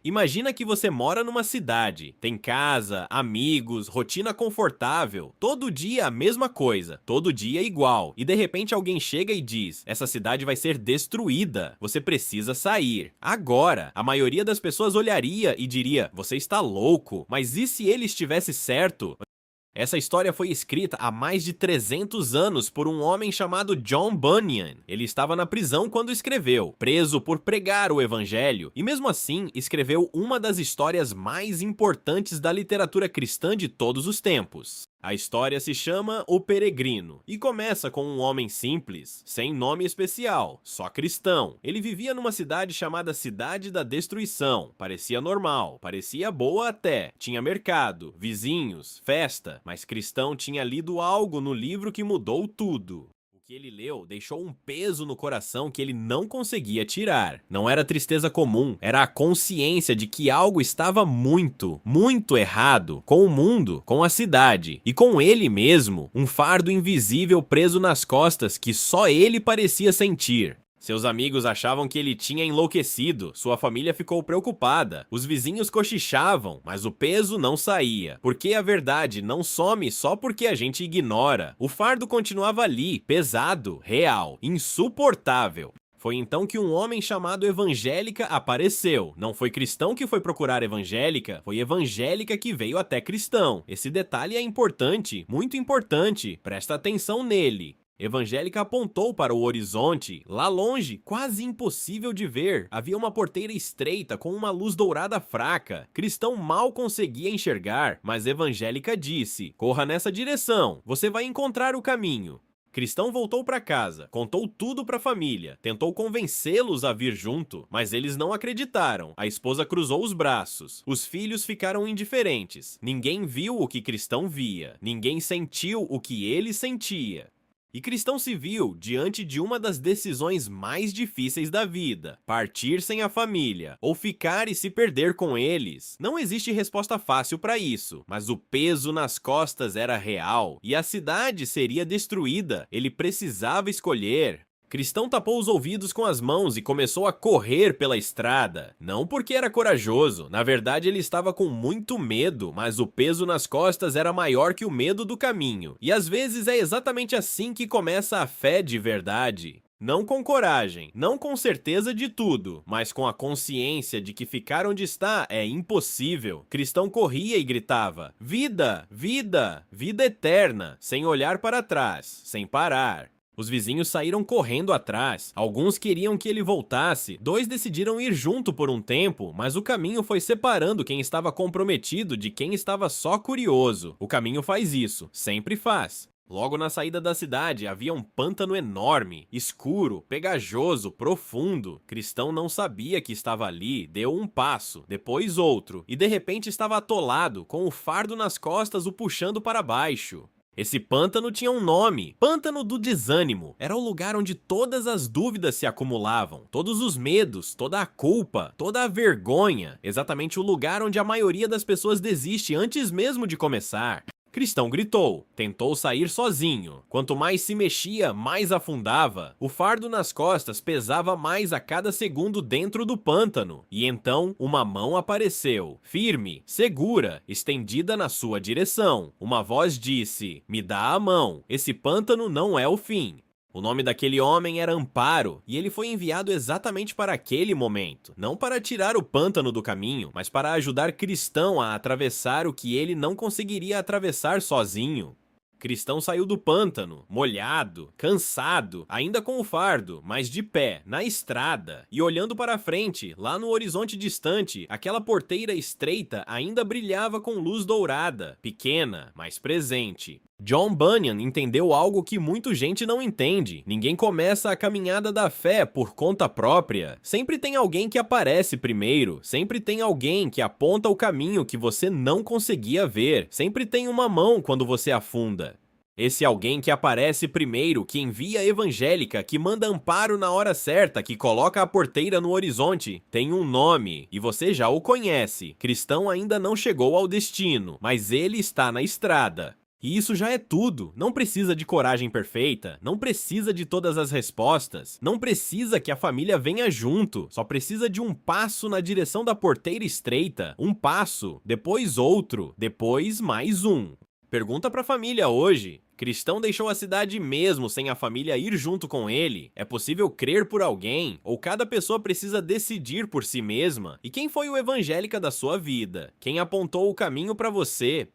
Imagina que você mora numa cidade, tem casa, amigos, rotina confortável, todo dia a mesma coisa, todo dia igual, e de repente alguém chega e diz: essa cidade vai ser destruída, você precisa sair. Agora, a maioria das pessoas olharia e diria: você está louco, mas e se ele estivesse certo? Essa história foi escrita há mais de 300 anos por um homem chamado John Bunyan. Ele estava na prisão quando escreveu, preso por pregar o evangelho, e mesmo assim escreveu uma das histórias mais importantes da literatura cristã de todos os tempos. A história se chama O Peregrino e começa com um homem simples, sem nome especial, só cristão. Ele vivia numa cidade chamada Cidade da Destruição. Parecia normal, parecia boa até. Tinha mercado, vizinhos, festa, mas cristão tinha lido algo no livro que mudou tudo. O que ele leu deixou um peso no coração que ele não conseguia tirar. Não era tristeza comum, era a consciência de que algo estava muito, muito errado com o mundo, com a cidade e com ele mesmo, um fardo invisível preso nas costas que só ele parecia sentir. Seus amigos achavam que ele tinha enlouquecido, sua família ficou preocupada, os vizinhos cochichavam, mas o peso não saía. Porque a verdade não some só porque a gente ignora. O fardo continuava ali, pesado, real, insuportável. Foi então que um homem chamado Evangélica apareceu. Não foi cristão que foi procurar Evangélica, foi Evangélica que veio até cristão. Esse detalhe é importante, muito importante, presta atenção nele. Evangélica apontou para o horizonte. Lá longe, quase impossível de ver, havia uma porteira estreita com uma luz dourada fraca. Cristão mal conseguia enxergar, mas Evangélica disse: corra nessa direção, você vai encontrar o caminho. Cristão voltou para casa, contou tudo para a família, tentou convencê-los a vir junto, mas eles não acreditaram. A esposa cruzou os braços. Os filhos ficaram indiferentes. Ninguém viu o que Cristão via. Ninguém sentiu o que ele sentia. E Cristão se viu diante de uma das decisões mais difíceis da vida: partir sem a família, ou ficar e se perder com eles. Não existe resposta fácil para isso, mas o peso nas costas era real, e a cidade seria destruída. Ele precisava escolher. Cristão tapou os ouvidos com as mãos e começou a correr pela estrada. Não porque era corajoso, na verdade ele estava com muito medo, mas o peso nas costas era maior que o medo do caminho. E às vezes é exatamente assim que começa a fé de verdade. Não com coragem, não com certeza de tudo, mas com a consciência de que ficar onde está é impossível. Cristão corria e gritava: vida, vida, vida eterna, sem olhar para trás, sem parar. Os vizinhos saíram correndo atrás, alguns queriam que ele voltasse, dois decidiram ir junto por um tempo, mas o caminho foi separando quem estava comprometido de quem estava só curioso. O caminho faz isso, sempre faz. Logo na saída da cidade havia um pântano enorme, escuro, pegajoso, profundo. Cristão não sabia que estava ali, deu um passo, depois outro, e de repente estava atolado, com o fardo nas costas o puxando para baixo. Esse pântano tinha um nome: Pântano do Desânimo. Era o lugar onde todas as dúvidas se acumulavam, todos os medos, toda a culpa, toda a vergonha. Exatamente o lugar onde a maioria das pessoas desiste antes mesmo de começar. Cristão gritou, tentou sair sozinho. Quanto mais se mexia, mais afundava. O fardo nas costas pesava mais a cada segundo dentro do pântano. E então, uma mão apareceu, firme, segura, estendida na sua direção. Uma voz disse: me dá a mão, esse pântano não é o fim. O nome daquele homem era Amparo, e ele foi enviado exatamente para aquele momento. Não para tirar o pântano do caminho, mas para ajudar Cristão a atravessar o que ele não conseguiria atravessar sozinho. Cristão saiu do pântano, molhado, cansado, ainda com o fardo, mas de pé, na estrada, e olhando para frente, lá no horizonte distante, aquela porteira estreita ainda brilhava com luz dourada, pequena, mas presente. John Bunyan entendeu algo que muita gente não entende. Ninguém começa a caminhada da fé por conta própria. Sempre tem alguém que aparece primeiro. Sempre tem alguém que aponta o caminho que você não conseguia ver. Sempre tem uma mão quando você afunda. Esse alguém que aparece primeiro, que envia a Evangélica, que manda Amparo na hora certa, que coloca a porteira no horizonte, tem um nome, e você já o conhece. Cristão ainda não chegou ao destino, mas ele está na estrada. E isso já é tudo. Não precisa de coragem perfeita, não precisa de todas as respostas, não precisa que a família venha junto, só precisa de um passo na direção da porteira estreita, um passo, depois outro, depois mais um. Pergunta pra família hoje. Cristão deixou a cidade mesmo sem a família ir junto com ele? É possível crer por alguém? Ou cada pessoa precisa decidir por si mesma? E quem foi o evangélica da sua vida? Quem apontou o caminho pra você?